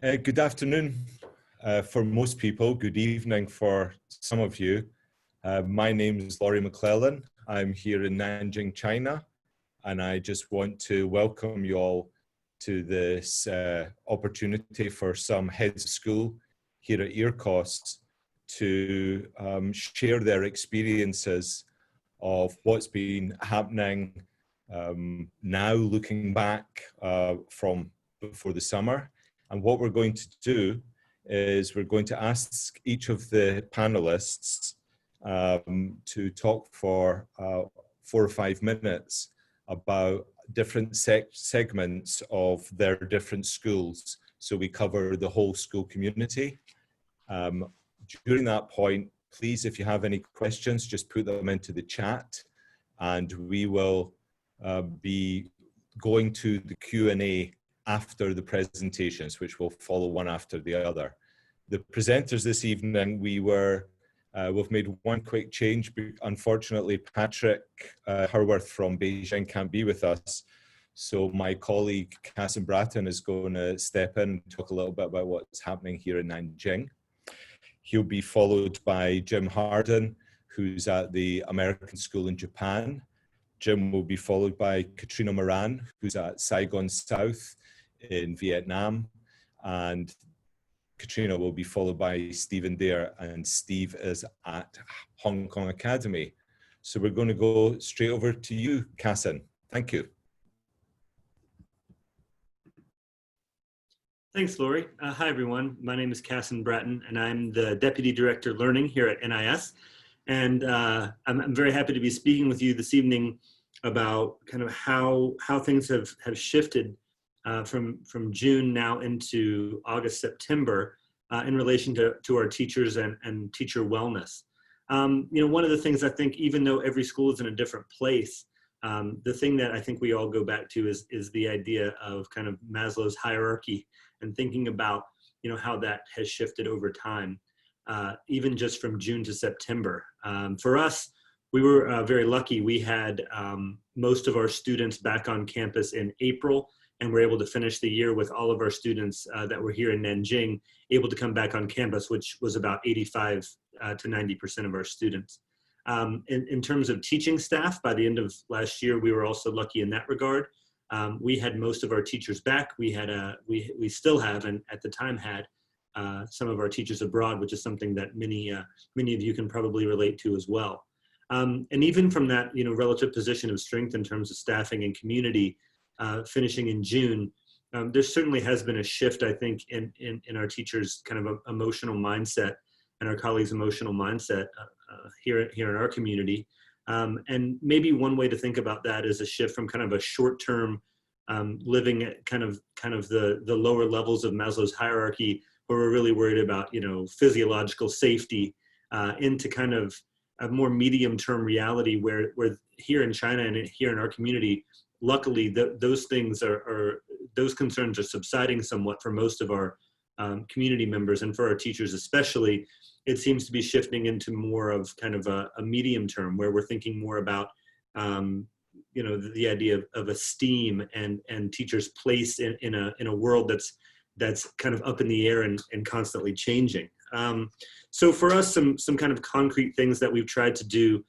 Good afternoon for most people, good evening for some of you. My name is Laurie McClellan. I'm here in Nanjing, China, and I just want to welcome you all to this opportunity for some heads of school here at EARCOS to share their experiences of what's been happening now, looking back from before the summer. And what we're going to do is we're going to ask each of the panelists to talk for 4 or 5 minutes about different segments of their different schools. So we cover the whole school community. During that point, please, if you have any questions, just put them into the chat, and we will be going to the Q&A after the presentations, which will follow one after the other. The presenters this evening, we've made one quick change. Unfortunately, Patrick Hurworth from Beijing can't be with us. So my colleague, Catriona Bratton, is going to step in and talk a little bit about what's happening here in Nanjing. He'll be followed by Jim Hardin, who's at the American School in Japan. Jim will be followed by Catriona Moran, who's at Saigon South in Vietnam, and Catriona will be followed by Stephen Dare, and Steve is at Hong Kong Academy. So we're going to go straight over to you, Catriona. Thank you. Thanks, Laurie. Hi, everyone. My name is Catriona Bratton, and I'm the Deputy Director Learning here at NIS. And I'm very happy to be speaking with you this evening about kind of how things have shifted from June now into August, September in relation to our teachers and teacher wellness. You know, one of the things I think, even though every school is in a different place, the thing that I think we all go back to is the idea of kind of Maslow's hierarchy and thinking about, you know, how that has shifted over time, even just from June to September. For us, we were very lucky. We had most of our students back on campus in April, and we're able to finish the year with all of our students that were here in Nanjing able to come back on campus, which was about 85 to 90% of our students. In terms of teaching staff, by the end of last year, we were also lucky in that regard. We had most of our teachers back. We still have, and at the time had, some of our teachers abroad, which is something that many of you can probably relate to as well. And even from that, you know, relative position of strength in terms of staffing and community, finishing in June, there certainly has been a shift, I think, in our teachers' kind of emotional mindset and our colleagues' emotional mindset here in our community. And maybe one way to think about that is a shift from kind of a short-term living at kind of the lower levels of Maslow's hierarchy, where we're really worried about, you know, physiological safety, into kind of a more medium-term reality where here in China and here in our community, luckily those things those concerns are subsiding somewhat for most of our community members, and for our teachers especially. It seems to be shifting into more of kind of a medium term, where we're thinking more about you know, the idea of esteem and teachers' place in a world that's kind of up in the air and constantly changing. So for us, some kind of concrete things that we've tried to do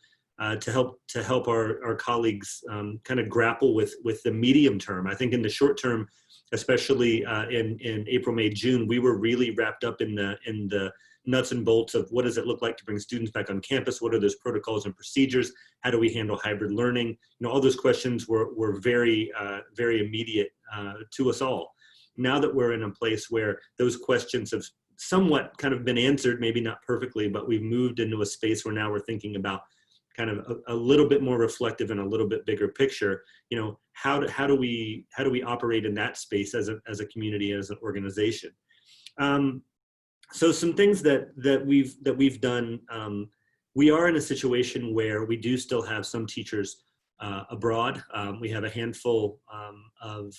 to help our colleagues kind of grapple with the medium term. I think in the short term, especially in April, May, June, we were really wrapped up in the nuts and bolts of what does it look like to bring students back on campus? What are those protocols and procedures? How do we handle hybrid learning? You know, all those questions were very immediate to us all. Now that we're in a place where those questions have somewhat kind of been answered, maybe not perfectly, but we've moved into a space where now we're thinking about kind of a little bit more reflective and a little bit bigger picture. You know, how do we operate in that space as a community, as an organization? So some things that we've done. We are in a situation where we do still have some teachers abroad. We have a handful of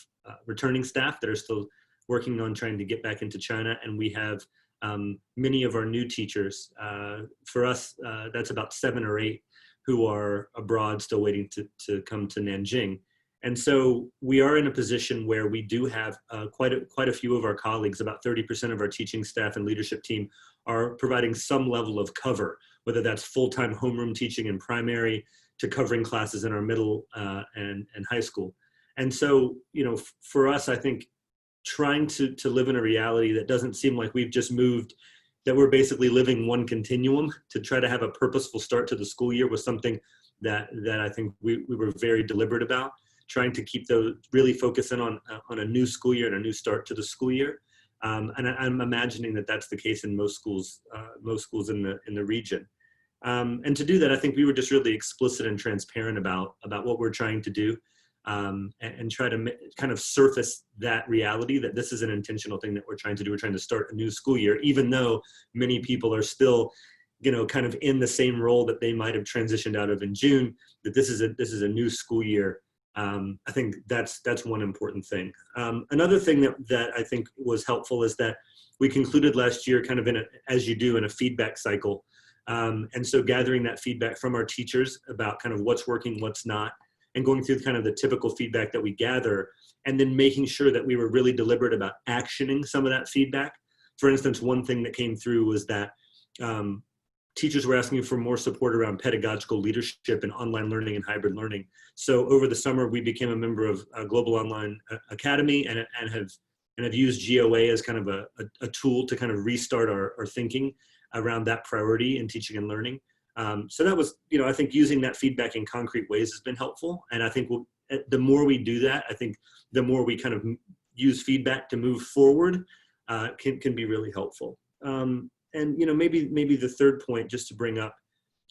returning staff that are still working on trying to get back into China, and we have many of our new teachers. For us, that's about 7 or 8 who are abroad still waiting to come to Nanjing. And so we are in a position where we do have quite a few of our colleagues, about 30% of our teaching staff and leadership team, are providing some level of cover, whether that's full-time homeroom teaching in primary to covering classes in our middle and high school. And so, you know, for us, I think trying to live in a reality that doesn't seem like we've just moved, that we're basically living one continuum, to try to have a purposeful start to the school year was something that I think we were very deliberate about, trying to keep those, really focusing on a new school year and a new start to the school year. And I'm imagining that that's the case in most schools in the region. And to do that, I think we were just really explicit and transparent about what we're trying to do, and try to kind of surface that reality that this is an intentional thing that we're trying to do. We're trying to start a new school year, even though many people are still, you know, kind of in the same role that they might have transitioned out of in June, that this is a new school year. I think that's one important thing. Another thing that I think was helpful is that we concluded last year kind of as you do, in a feedback cycle. And so gathering that feedback from our teachers about kind of what's working, what's not, and going through kind of the typical feedback that we gather, and then making sure that we were really deliberate about actioning some of that feedback. For instance, one thing that came through was that teachers were asking for more support around pedagogical leadership and online learning and hybrid learning. So over the summer, we became a member of a Global Online Academy and have used GOA as kind of a tool to kind of restart our thinking around that priority in teaching and learning. So that was, you know, I think using that feedback in concrete ways has been helpful. And I think the more we do that, I think the more we kind of use feedback to move forward can be really helpful. And, you know, maybe the third point just to bring up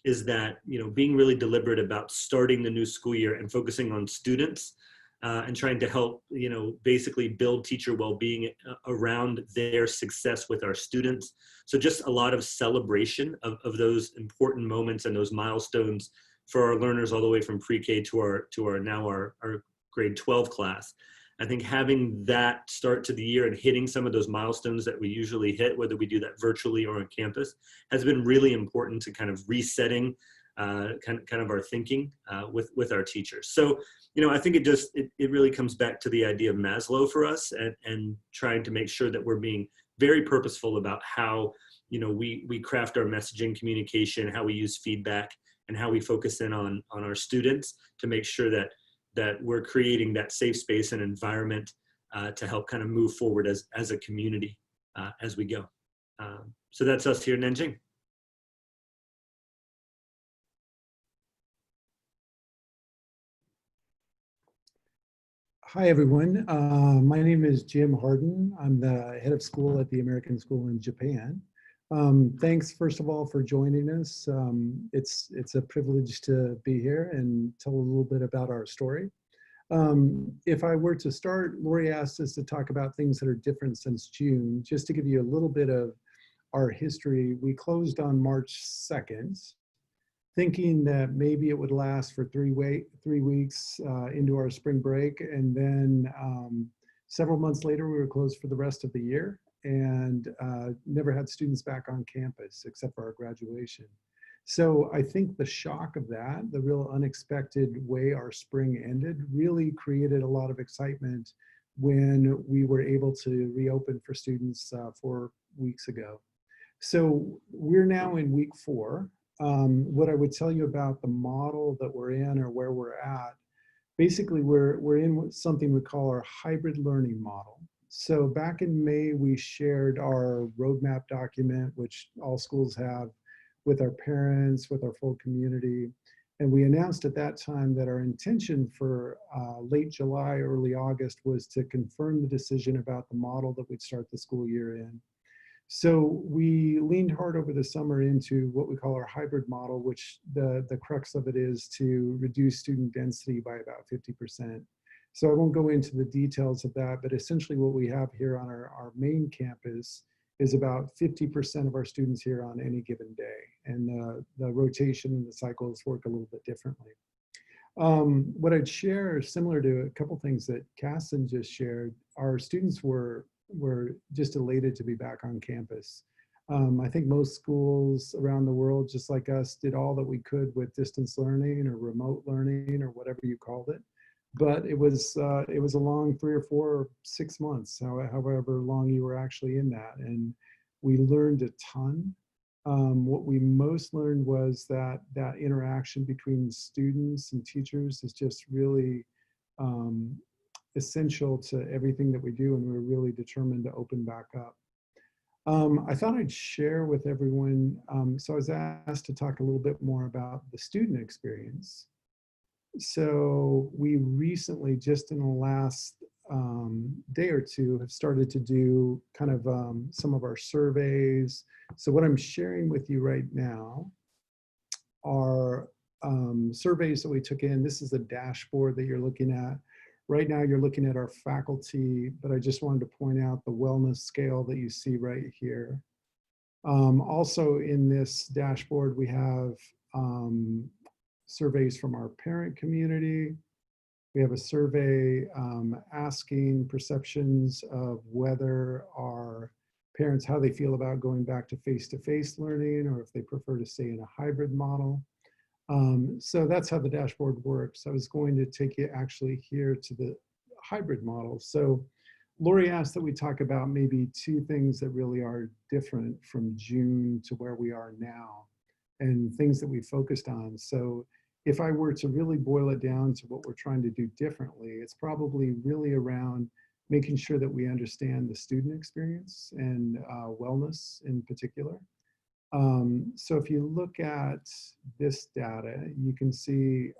is that, you know, being really deliberate about starting the new school year and focusing on students and trying to help, you know, basically build teacher well-being around their success with our students. So just a lot of celebration of those important moments and those milestones for our learners all the way from pre-K to our grade 12 class. I think having that start to the year and hitting some of those milestones that we usually hit, whether we do that virtually or on campus, has been really important to kind of resetting kind of our thinking with our teachers. So, you know, I think it really comes back to the idea of Maslow for us, and trying to make sure that we're being very purposeful about how, you know, we craft our messaging communication, how we use feedback, and how we focus in on our students to make sure that we're creating that safe space and environment to help kind of move forward as a community as we go. So that's us here in Nanjing. Hi, everyone. My name is Jim Hardin. I'm the head of school at the American School in Japan. Thanks, first of all, for joining us. It's a privilege to be here and tell a little bit about our story. If I were to start, Lori asked us to talk about things that are different since June. Just to give you a little bit of our history, we closed on March 2nd, thinking that maybe it would last for 3 weeks into our spring break. And then several months later, we were closed for the rest of the year and never had students back on campus except for our graduation. So I think the shock of that, the real unexpected way our spring ended, really created a lot of excitement when we were able to reopen for students 4 weeks ago. So we're now in week 4. What I would tell you about the model that we're in or where we're at, basically we're in something we call our hybrid learning model. So back in May, we shared our roadmap document, which all schools have, with our parents, with our full community. And we announced at that time that our intention for late July, early August was to confirm the decision about the model that we'd start the school year in. So we leaned hard over the summer into what we call our hybrid model, which the crux of it is to reduce student density by about 50%. So I won't go into the details of that, but essentially what we have here on our main campus is about 50% of our students here on any given day. And the rotation and the cycles work a little bit differently. What I'd share, similar to a couple things that Casson just shared, our students were just elated to be back on campus. I think most schools around the world, just like us, did all that we could with distance learning or remote learning or whatever you called it. but it was a long 3 or 4 or 6 months, however long you were actually in that, and we learned a ton. What we most learned was that interaction between students and teachers is just really essential to everything that we do, and we're really determined to open back up. I thought I'd share with everyone, so I was asked to talk a little bit more about the student experience. So we recently, just in the last day or two, have started to do kind of some of our surveys. So what I'm sharing with you right now are surveys that we took in. This is a dashboard that you're looking at. Right now you're looking at our faculty, but I just wanted to point out the wellness scale that you see right here. Also in this dashboard, we have surveys from our parent community. We have a survey asking perceptions of whether our parents, how they feel about going back to face-to-face learning, or if they prefer to stay in a hybrid model. So that's how the dashboard works. I was going to take you actually here to the hybrid model. So Lori asked that we talk about maybe 2 things that really are different from June to where we are now, and things that we focused on. So if I were to really boil it down to what we're trying to do differently, it's probably really around making sure that we understand the student experience and wellness in particular. So if you look at this data, you can see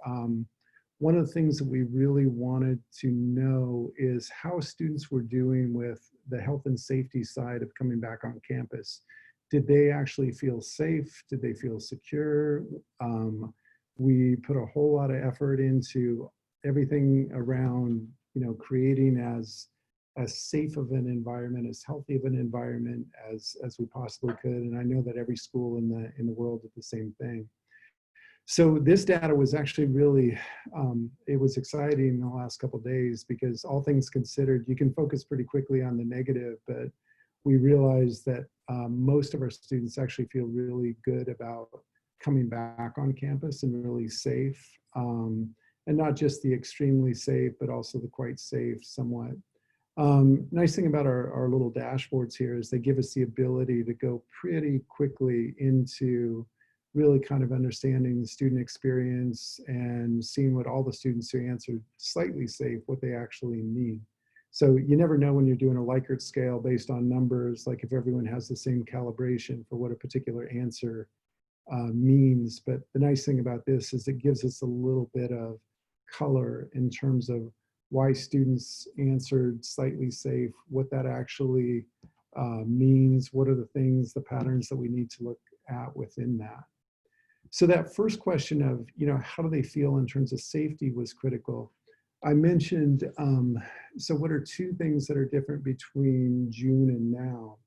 one of the things that we really wanted to know is how students were doing with the health and safety side of coming back on campus. Did they actually feel safe? Did they feel secure? We put a whole lot of effort into everything around, creating as safe of an environment, as healthy of an environment as we possibly could. And I know that every school in the world did the same thing. So this data was actually really, it was exciting in the last couple of days, because all things considered, you can focus pretty quickly on the negative, but we realized that most of our students actually feel really good about coming back on campus and really safe. And not just the extremely safe, but also the quite safe somewhat. Nice thing about our little dashboards here is they give us the ability to go pretty quickly into really kind of understanding the student experience and seeing what all the students who answered slightly safe, what they actually need. So you never know when you're doing a Likert scale based on numbers, like if everyone has the same calibration for what a particular answer means. But the nice thing about this is it gives us a little bit of color in terms of why students answered slightly safe, what that actually means, what are the things, the patterns that we need to look at within that. So that first question of, how do they feel in terms of safety was critical. I mentioned, so what are 2 things that are different between June and now?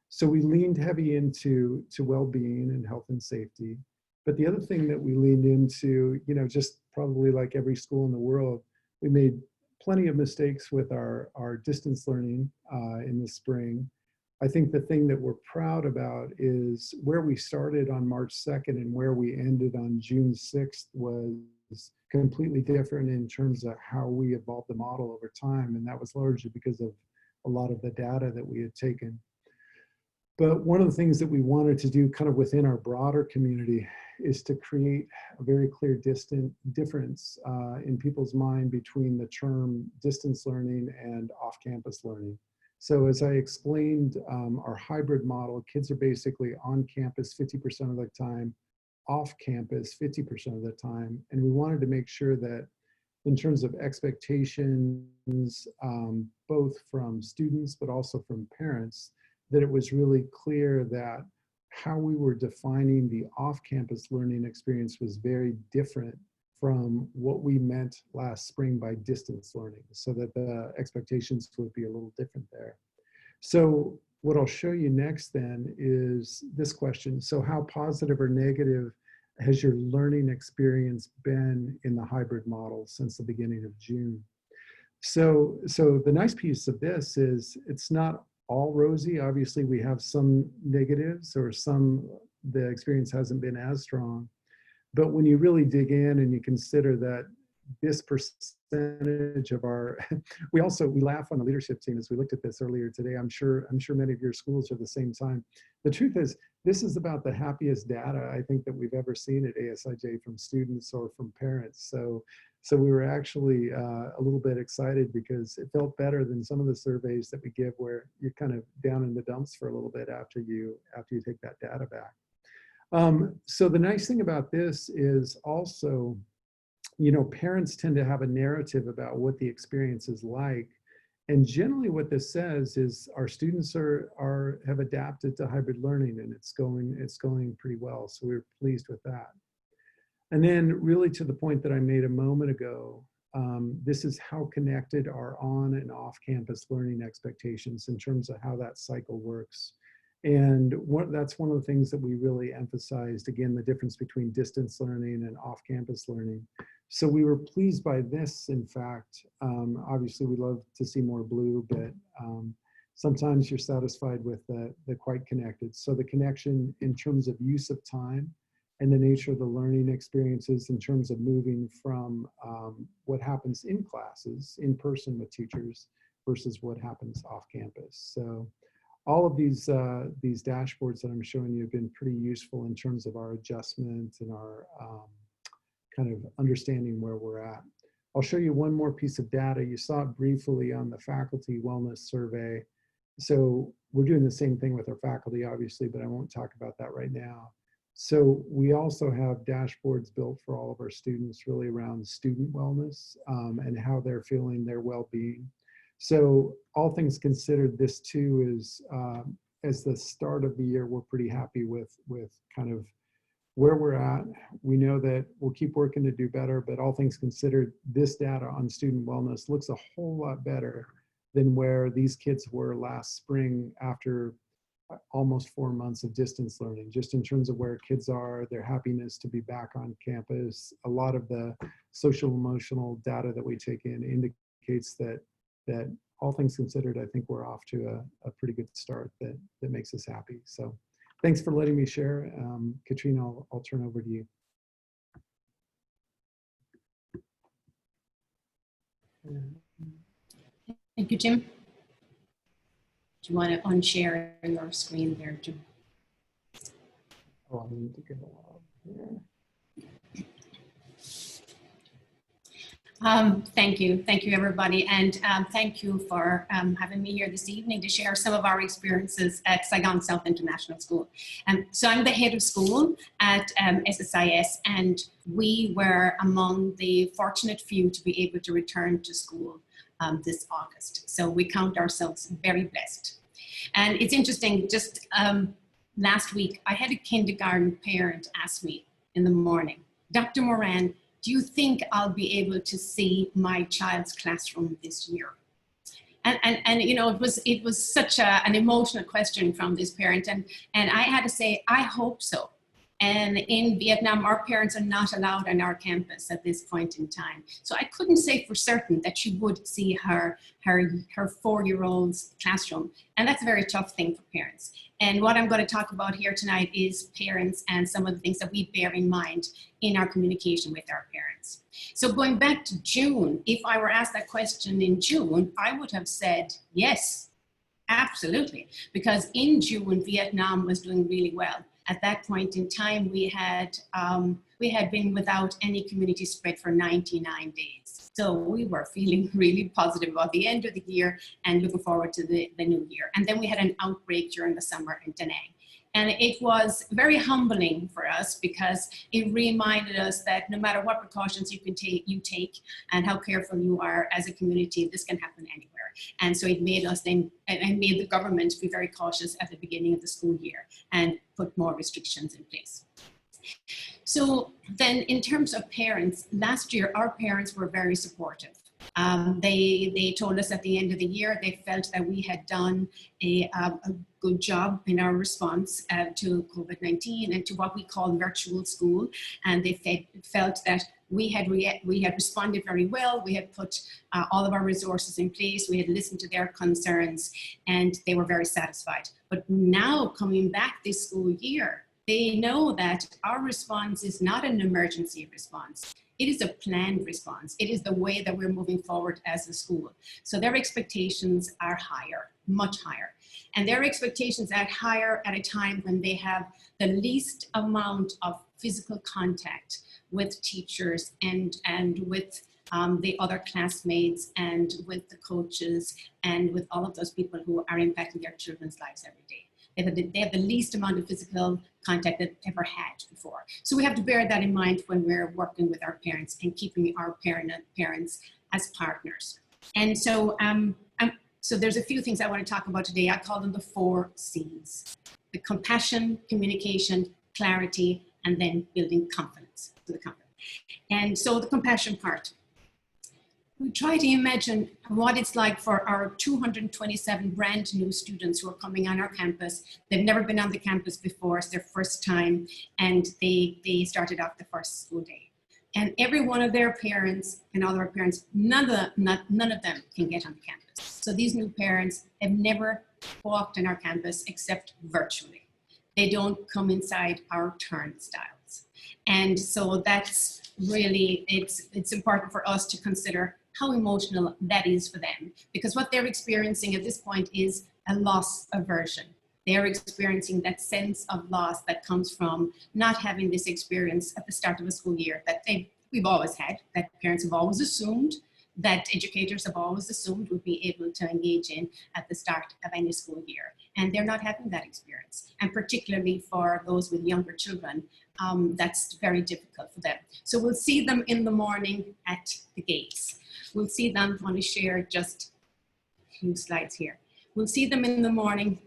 So we leaned heavy into well-being and health and safety. But the other thing that we leaned into, just probably like every school in the world, we made plenty of mistakes with our distance learning in the spring. I think the thing that we're proud about is where we started on March 2nd and where we ended on June 6th was completely different in terms of how we evolved the model over time. And that was largely because of a lot of the data that we had taken. But one of the things that we wanted to do kind of within our broader community is to create a very clear difference in people's mind between the term distance learning and off-campus learning. So as I explained, our hybrid model, kids are basically on campus 50% of the time, off campus 50% of the time. And we wanted to make sure that in terms of expectations, both from students, but also from parents, that it was really clear that how we were defining the off-campus learning experience was very different from what we meant last spring by distance learning, so that the expectations would be a little different there. So what I'll show you next then is this question. So how positive or negative has your learning experience been in the hybrid model since the beginning of June? So the nice piece of this is it's not all rosy. Obviously we have some negatives, or the experience hasn't been as strong. But when you really dig in and you consider that this percentage of our, we laugh on the leadership team as we looked at this earlier today. I'm sure many of your schools are the same time. The truth is, this is about the happiest data I think that we've ever seen at ASIJ from students or from parents. So we were actually a little bit excited because it felt better than some of the surveys that we give where you're kind of down in the dumps for a little bit after you take that data back. So the nice thing about this is also, you know, parents tend to have a narrative about what the experience is like. And generally what this says is our students have adapted to hybrid learning, and it's going pretty well. So we're pleased with that. And then really to the point that I made a moment ago, this is how connected are on and off campus learning expectations in terms of how that cycle works. And that's one of the things that we really emphasized, again, the difference between distance learning and off-campus learning. So we were pleased by this, in fact. Obviously, we love to see more blue, but sometimes you're satisfied with the quite connected. So the connection in terms of use of time and the nature of the learning experiences in terms of moving from what happens in classes, in person with teachers, versus what happens off campus. So all of these dashboards that I'm showing you have been pretty useful in terms of our adjustment and our kind of understanding where we're at. I'll show you one more piece of data. You saw it briefly on the faculty wellness survey. So we're doing the same thing with our faculty, obviously, but I won't talk about that right now. So we also have dashboards built for all of our students really around student wellness and how they're feeling, their well-being. So all things considered, this too is, as the start of the year, we're pretty happy with kind of where we're at. We know that we'll keep working to do better, but all things considered, this data on student wellness looks a whole lot better than where these kids were last spring after almost 4 months of distance learning, just in terms of where kids are, their happiness to be back on campus. A lot of the social emotional data that we take in indicates that all things considered, I think we're off to a pretty good start that makes us happy. So thanks for letting me share. Catriona, I'll turn over to you. Thank you, Jim. Do you want to unshare your screen there, Jim? Oh, I need to get along here. Thank you everybody, and thank you for having me here this evening to share some of our experiences at Saigon South International School. So I'm the head of school at SSIS, and we were among the fortunate few to be able to return to school this August. So we count ourselves very blessed. And it's interesting, just last week, I had a kindergarten parent ask me in the morning, Dr. Moran, do you think I'll be able to see my child's classroom this year? And you know, it was such an emotional question from this parent, and I had to say, I hope so. And in Vietnam, our parents are not allowed on our campus at this point in time. So I couldn't say for certain that she would see her 4-year-old's classroom. And that's a very tough thing for parents. And what I'm going to talk about here tonight is parents and some of the things that we bear in mind in our communication with our parents. So going back to June, if I were asked that question in June, I would have said yes, absolutely. Because in June, Vietnam was doing really well. At that point in time, we had been without any community spread for 99 days. So we were feeling really positive about the end of the year and looking forward to the new year. And then we had an outbreak during the summer in Da Nang. And it was very humbling for us because it reminded us that no matter what precautions you take and how careful you are as a community, this can happen anywhere. And so it made us then, and made the government be very cautious at the beginning of the school year and put more restrictions in place. So then in terms of parents, last year our parents were very supportive. They told us at the end of the year they felt that we had done a good job in our response to COVID-19 and to what we call virtual school, and they felt that we had responded very well. We had put all of our resources in place. We had listened to their concerns, and they were very satisfied. But now coming back this school year, they know that our response is not an emergency response. It is a planned response. It is the way that we're moving forward as a school. So their expectations are higher, much higher. And their expectations are higher at a time when they have the least amount of physical contact with teachers and with the other classmates and with the coaches and with all of those people who are impacting their children's lives every day. They have the least amount of physical contact that they've ever had before. So we have to bear that in mind when we're working with our parents and keeping our parents as partners. And so, so there's a few things I want to talk about today. I call them the 4 C's: the compassion, communication, clarity, and then building confidence to the company. And so the compassion part. We try to imagine what it's like for our 227 brand new students who are coming on our campus. They've never been on the campus before. It's their first time, and they started off the first school day. And every one of their parents and all of our parents, none of them can get on the campus. So these new parents have never walked on our campus except virtually. They don't come inside our turnstiles. And so that's really, it's important for us to consider how emotional that is for them, because what they're experiencing at this point is a loss aversion. They're experiencing that sense of loss that comes from not having this experience at the start of a school year that we've always had, that parents have always assumed, that educators have always assumed would be able to engage in at the start of any school year. And they're not having that experience. And particularly for those with younger children, that's very difficult for them. So we'll see them in the morning at the gates. We'll see them, I want to share just a few slides here. We'll see them in the morning.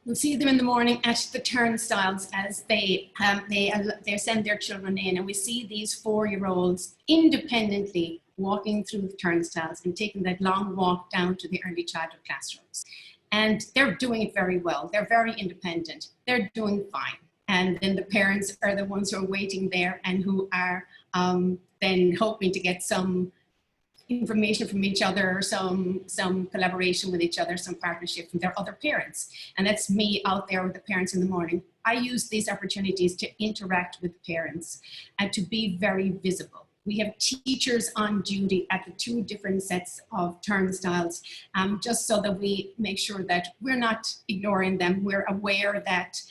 We'll see them in the morning at the turnstiles as they send their children in, and we see these 4-year-olds independently walking through the turnstiles and taking that long walk down to the early childhood classrooms. And they're doing it very well. They're very independent. They're doing fine. And then the parents are the ones who are waiting there and who are then hoping to get some information from each other, or some collaboration with each other, some partnership from their other parents. And that's me out there with the parents in the morning. I use these opportunities to interact with parents and to be very visible. We have teachers on duty at the 2 different sets of turnstiles, just so that we make sure that we're not ignoring them. We're aware that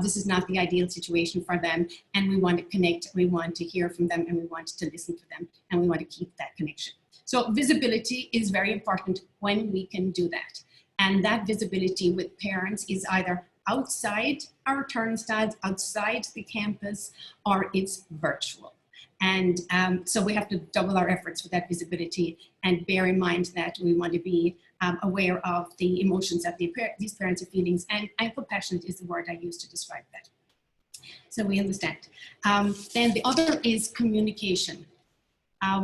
this is not the ideal situation for them, and we want to connect, we want to hear from them, and we want to listen to them, and we want to keep that connection. So visibility is very important when we can do that. And that visibility with parents is either outside our turnstiles, outside the campus, or it's virtual. And so we have to double our efforts with that visibility and bear in mind that we want to be aware of the emotions that these parents are feeling, and compassionate is the word I use to describe that. So we understand. Then the other is communication.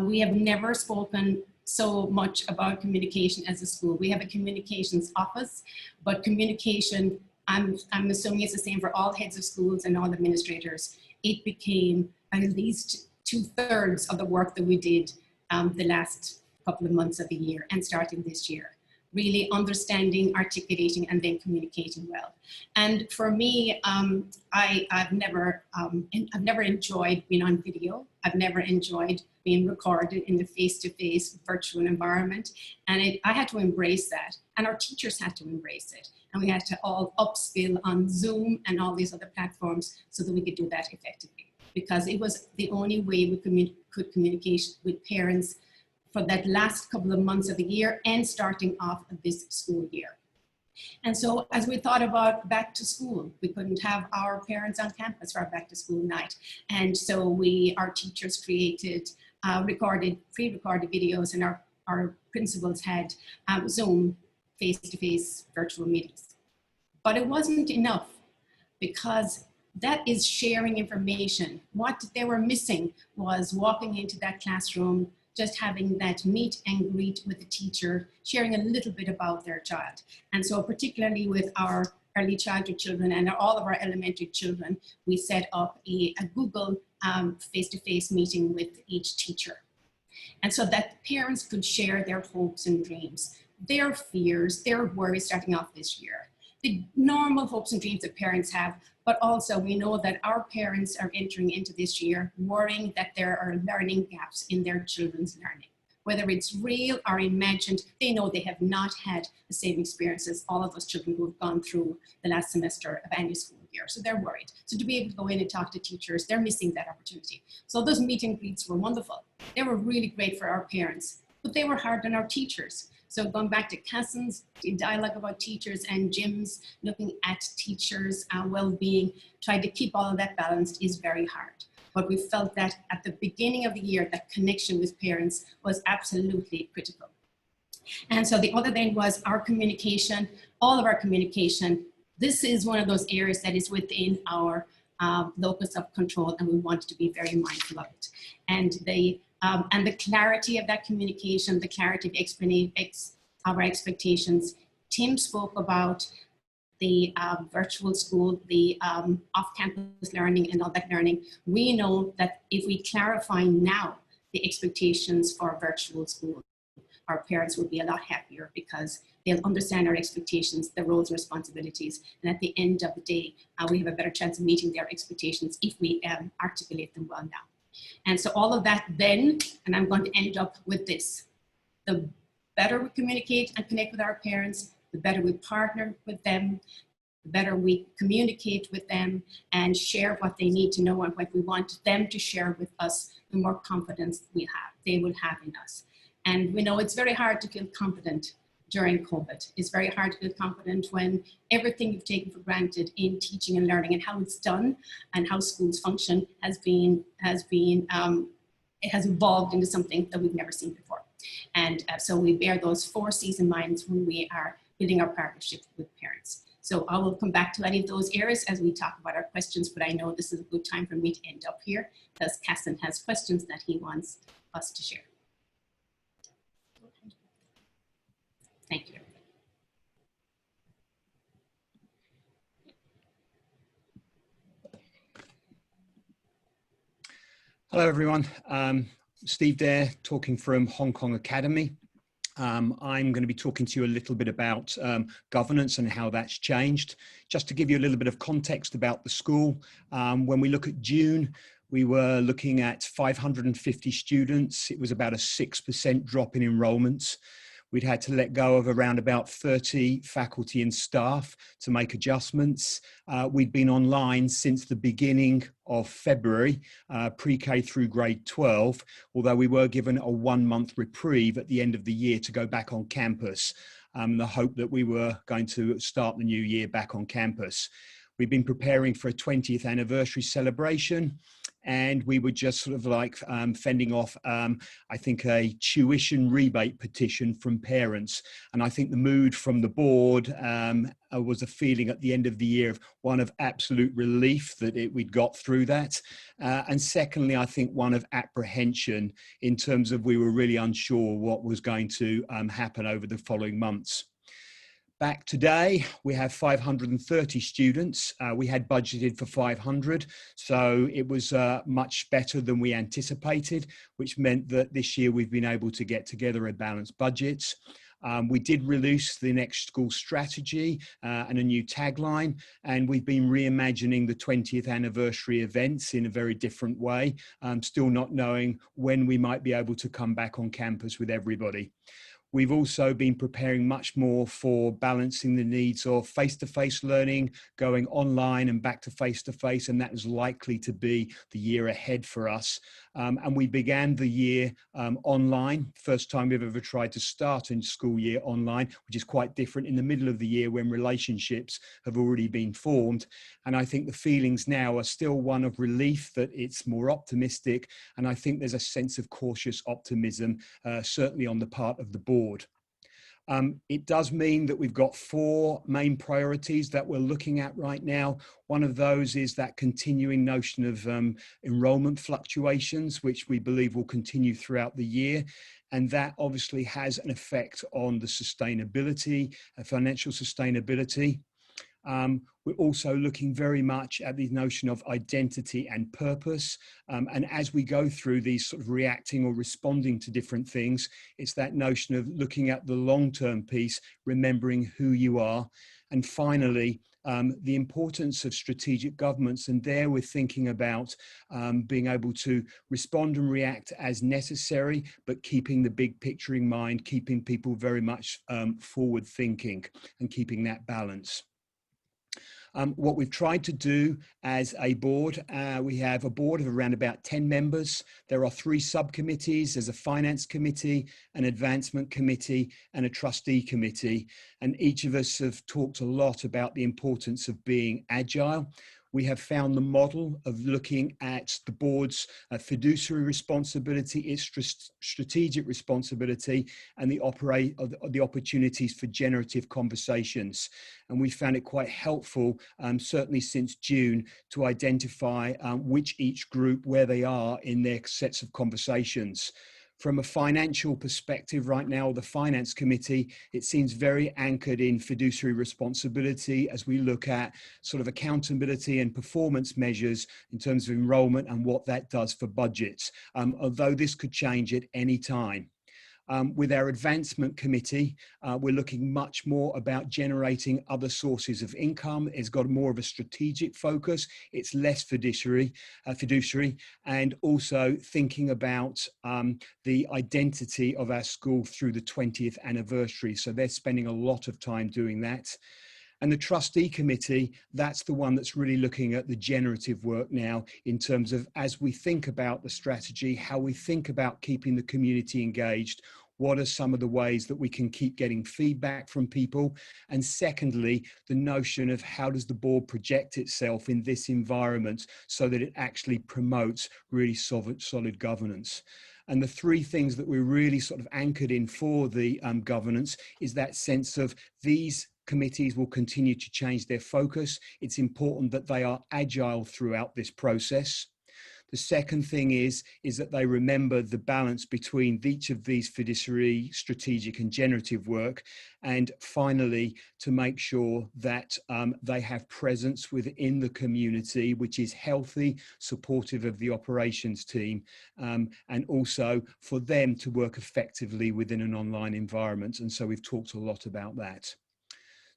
We have never spoken so much about communication as a school. We have a communications office, but communication, I'm assuming it's the same for all heads of schools and all administrators. It became at least 2/3 of the work that we did the last couple of months of the year and starting this year. Really understanding, articulating, and then communicating well. And for me, I've never enjoyed being on video. I've never enjoyed being recorded in the face-to-face virtual environment. And I had to embrace that. And our teachers had to embrace it. And we had to all upskill on Zoom and all these other platforms so that we could do that effectively. Because it was the only way we could communicate with parents for that last couple of months of the year and starting off this school year. And so as we thought about back to school, we couldn't have our parents on campus for our back to school night. And so our teachers created pre-recorded videos, and our principals had Zoom face-to-face virtual meetings. But it wasn't enough, because that is sharing information. What they were missing was walking into that classroom, just having that meet and greet with the teacher, sharing a little bit about their child. And so particularly with our early childhood children and all of our elementary children, we set up a Google face-to-face meeting with each teacher. And so that parents could share their hopes and dreams, their fears, their worries starting off this year. The normal hopes and dreams that parents have, But also we know that our parents are entering into this year worrying that there are learning gaps in their children's learning. Whether it's real or imagined, they know they have not had the same experiences all of us children who have gone through the last semester of any school year. So they're worried. So to be able to go in and talk to teachers, they're missing that opportunity. So those meet and greets were wonderful. They were really great for our parents, but they were hard on our teachers. So going back to Cassin's dialogue about teachers and Jim's looking at teachers' well-being, trying to keep all of that balanced is very hard. But we felt that at the beginning of the year, that connection with parents was absolutely critical. And so the other thing was our communication, all of our communication. This is one of those areas that is within our locus of control, and we want to be very mindful of it. And the clarity of that communication, the clarity of our expectations. Tim spoke about the virtual school, the off-campus learning and all that learning. We know that if we clarify now the expectations for virtual school, our parents will be a lot happier because they'll understand our expectations, the roles and responsibilities, and at the end of the day, we have a better chance of meeting their expectations if we articulate them well now. And so all of that then, and I'm going to end up with this, the better we communicate and connect with our parents, the better we partner with them, the better we communicate with them and share what they need to know and what we want them to share with us, the more confidence they will have in us. And we know it's very hard to feel confident during COVID. It's very hard to feel confident when everything you've taken for granted in teaching and learning and how it's done and how schools function it has evolved into something that we've never seen before. And so we bear those 4 C's in mind when we are building our partnership with parents. So I will come back to any of those areas as we talk about our questions, but I know this is a good time for me to end up here because Cassin has questions that he wants us to share. Thank you. Hello, everyone. Steve Dare, talking from Hong Kong Academy. I'm going to be talking to you a little bit about governance and how that's changed. Just to give you a little bit of context about the school, when we look at June, we were looking at 550 students. It was about a 6% drop in enrollments. We'd had to let go of around about 30 faculty and staff to make adjustments. We'd been online since the beginning of February, pre-K through grade 12, although we were given a 1-month reprieve at the end of the year to go back on campus. The hope that we were going to start the new year back on campus. We've been preparing for a 20th anniversary celebration, and we were just sort of like fending off, I think, a tuition rebate petition from parents. And I think the mood from the board was a feeling at the end of the year of one of absolute relief that we'd got through that. And secondly, I think one of apprehension in terms of we were really unsure what was going to happen over the following months. Back today, we have 530 students. We had budgeted for 500, so it was much better than we anticipated, which meant that this year we've been able to get together a balanced budget. We did release the next school strategy and a new tagline, and we've been reimagining the 20th anniversary events in a very different way, still not knowing when we might be able to come back on campus with everybody. We've also been preparing much more for balancing the needs of face-to-face learning, going online and back to face-to-face, and that is likely to be the year ahead for us. And we began the year online, first time we've ever tried to start a school year online, which is quite different in the middle of the year when relationships have already been formed. And I think the feelings now are still one of relief that it's more optimistic, and I think there's a sense of cautious optimism, certainly on the part of the board. It does mean that we've got 4 main priorities that we're looking at right now. One of those is that continuing notion of enrollment fluctuations, which we believe will continue throughout the year. And that obviously has an effect on the sustainability, financial sustainability. We're also looking very much at the notion of identity and purpose. And as we go through these sort of reacting or responding to different things, it's that notion of looking at the long-term piece, remembering who you are. And finally, the importance of strategic governments. And there we're thinking about being able to respond and react as necessary, but keeping the big picture in mind, keeping people very much forward thinking and keeping that balance. What we've tried to do as a board, we have a board of around about 10 members. There are 3 subcommittees. There's a finance committee, an advancement committee, and a trustee committee. And each of us have talked a lot about the importance of being agile. We have found the model of looking at the board's fiduciary responsibility, its strategic responsibility, and the opportunities for generative conversations. And we found it quite helpful, certainly since June, to identify which each group, where they are in their sets of conversations. From a financial perspective right now, the finance committee, it seems very anchored in fiduciary responsibility as we look at sort of accountability and performance measures in terms of enrollment and what that does for budgets, although this could change at any time. With our advancement committee, we're looking much more about generating other sources of income. It's got more of a strategic focus. It's less fiduciary, and also thinking about the identity of our school through the 20th anniversary. So they're spending a lot of time doing that. And the trustee committee, that's the one that's really looking at the generative work now in terms of, as we think about the strategy, how we think about keeping the community engaged, what are some of the ways that we can keep getting feedback from people? And secondly, the notion of how does the board project itself in this environment so that it actually promotes really solid governance. And the 3 things that we're really sort of anchored in for the governance is that sense of these committees will continue to change their focus. It's important that they are agile throughout this process. The second thing is that they remember the balance between each of these fiduciary, strategic and generative work. And finally, to make sure that they have presence within the community, which is healthy, supportive of the operations team, and also for them to work effectively within an online environment. And so we've talked a lot about that.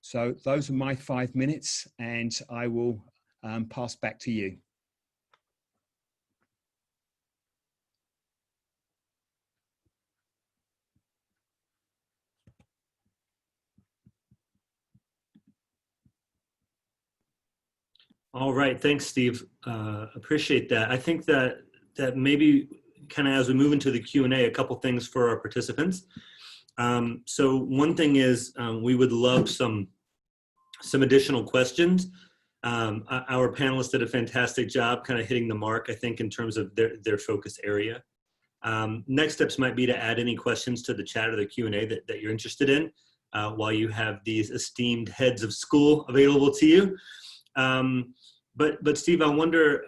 So those are my 5 minutes, and I will pass back to you. All right, thanks, Steve. Appreciate that. I think that maybe kind of as we move into the Q&A, a couple things for our participants. So one thing is we would love some additional questions. Our panelists did a fantastic job kind of hitting the mark, I think, in terms of their focus area. Next steps might be to add any questions to the chat or the Q&A that you're interested in while you have these esteemed heads of school available to you. But Steve, I wonder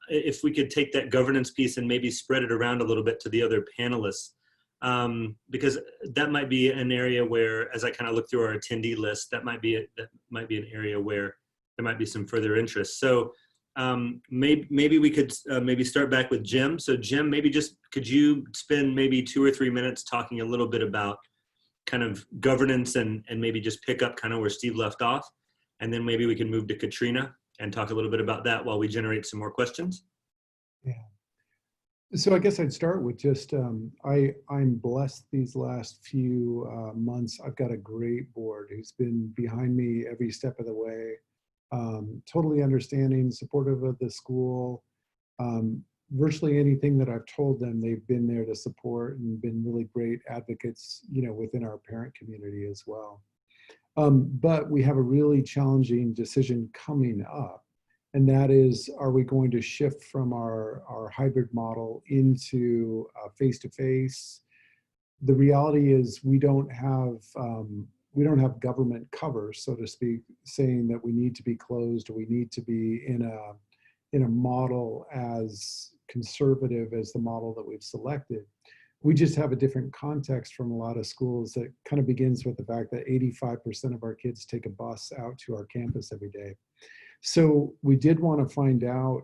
if we could take that governance piece and maybe spread it around a little bit to the other panelists, because that might be an area where, as I kind of look through our attendee list, that might be an area where there might be some further interest. So maybe we could maybe start back with Jim. So Jim, maybe just could you spend maybe 2 or 3 minutes talking a little bit about kind of governance and maybe just pick up kind of where Steve left off, and then maybe we can move to Catriona and talk a little bit about that while we generate some more questions. Yeah. So I guess I'd start with just, I'm blessed these last few months. I've got a great board who's been behind me every step of the way, totally understanding, supportive of the school. Virtually anything that I've told them, they've been there to support and been really great advocates, you know, within our parent community as well. But we have a really challenging decision coming up, and that is, are we going to shift from our hybrid model into face-to-face? The reality is we don't have government cover, so to speak, saying that we need to be closed or we need to be in a model as conservative as the model that we've selected. We just have a different context from a lot of schools that kind of begins with the fact that 85% of our kids take a bus out to our campus every day. So we did want to find out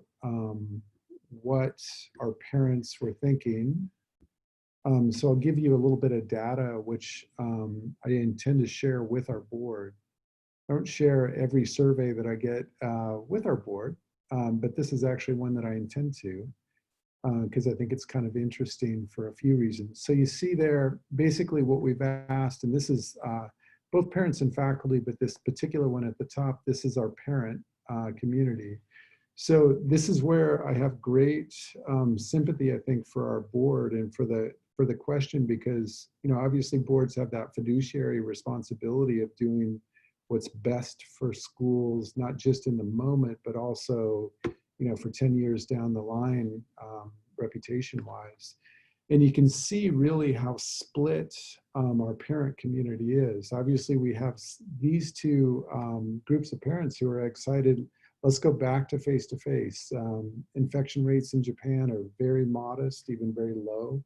what our parents were thinking. So I'll give you a little bit of data, which I intend to share with our board. don't share every survey that I get with our board, but this is actually one that I intend to, because I think it's kind of interesting for a few reasons. So you see there, basically what we've asked, and this is both parents and faculty, but this particular one at the top, this is our parent community. So this is where I have great sympathy, I think, for our board and for the question, because, you know, obviously boards have that fiduciary responsibility of doing what's best for schools, not just in the moment, but also, you know, for 10 years down the line, reputation-wise. And you can see really how split our parent community is. Obviously, we have these two groups of parents who are excited. Let's go back to face-to-face. Infection rates in Japan are very modest, even very low.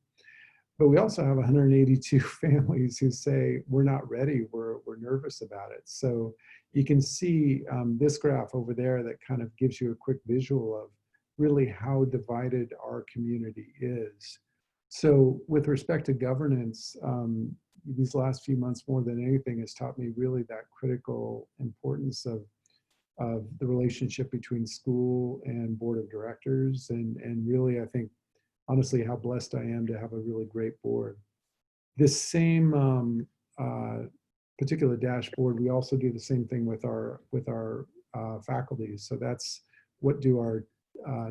But we also have 182 families who say, we're not ready, we're nervous about it. So you can see this graph over there that kind of gives you a quick visual of really how divided our community is. So with respect to governance, these last few months more than anything has taught me really that critical importance of the relationship between school and board of directors, and really, I think, honestly, how blessed I am to have a really great board. This same particular dashboard, we also do the same thing with our faculty. So that's what do our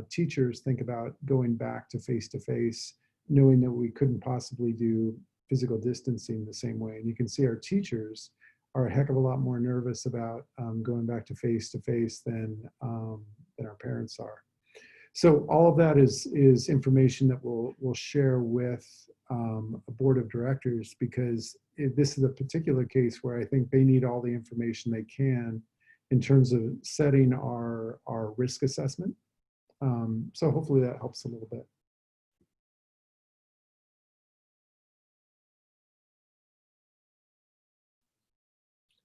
teachers think about going back to face-to-face, knowing that we couldn't possibly do physical distancing the same way. And you can see our teachers are a heck of a lot more nervous about going back to face-to-face than our parents are. So all of that is information that we'll share with a board of directors, because this is a particular case where I think they need all the information they can in terms of setting our risk assessment. So hopefully that helps a little bit.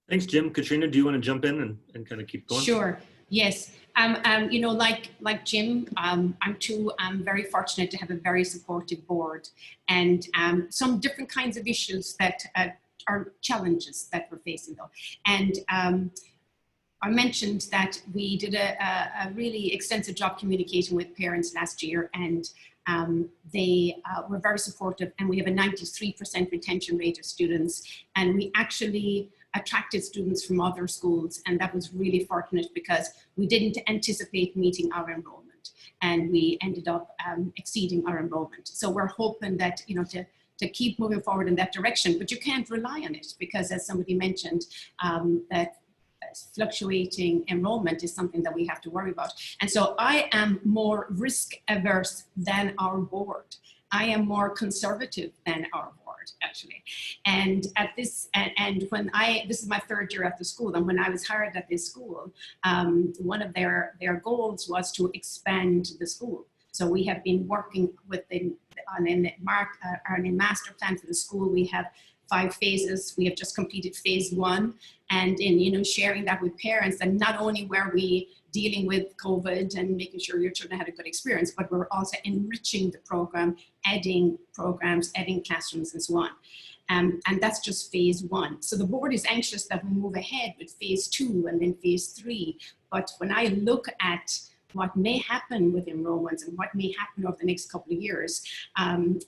Thanks, Jim. Catriona, do you want to jump in and kind of keep going? Sure. Yes. You know, like Jim, I'm very fortunate to have a very supportive board, and some different kinds of issues that are challenges that we're facing though. And I mentioned that we did a really extensive job communicating with parents last year, and they were very supportive, and we have a 93% retention rate of students, and we actually attracted students from other schools, and that was really fortunate because we didn't anticipate meeting our enrollment, and we ended up exceeding our enrollment. So we're hoping that, you know, to keep moving forward in that direction, but you can't rely on it because, as somebody mentioned, that fluctuating enrollment is something that we have to worry about. And so I am more risk averse than our board. I am more conservative than our board, actually. And at this, and when this is my third year at the school, and when I was hired at this school, one of their goals was to expand the school. So we have been working on a master plan for the school. We have 5 phases. We have just completed phase 1, and in, you know, sharing that with parents. And not only were we dealing with COVID and making sure your children had a good experience, but we're also enriching the program, adding programs, adding classrooms, and so on. And that's just phase 1. So the board is anxious that we move ahead with phase 2 and then phase 3. But when I look at what may happen with enrollments and what may happen over the next couple of years, I'm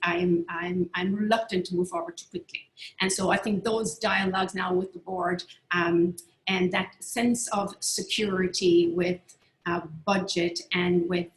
reluctant to move forward too quickly. And so I think those dialogues now with the board and that sense of security with budget and with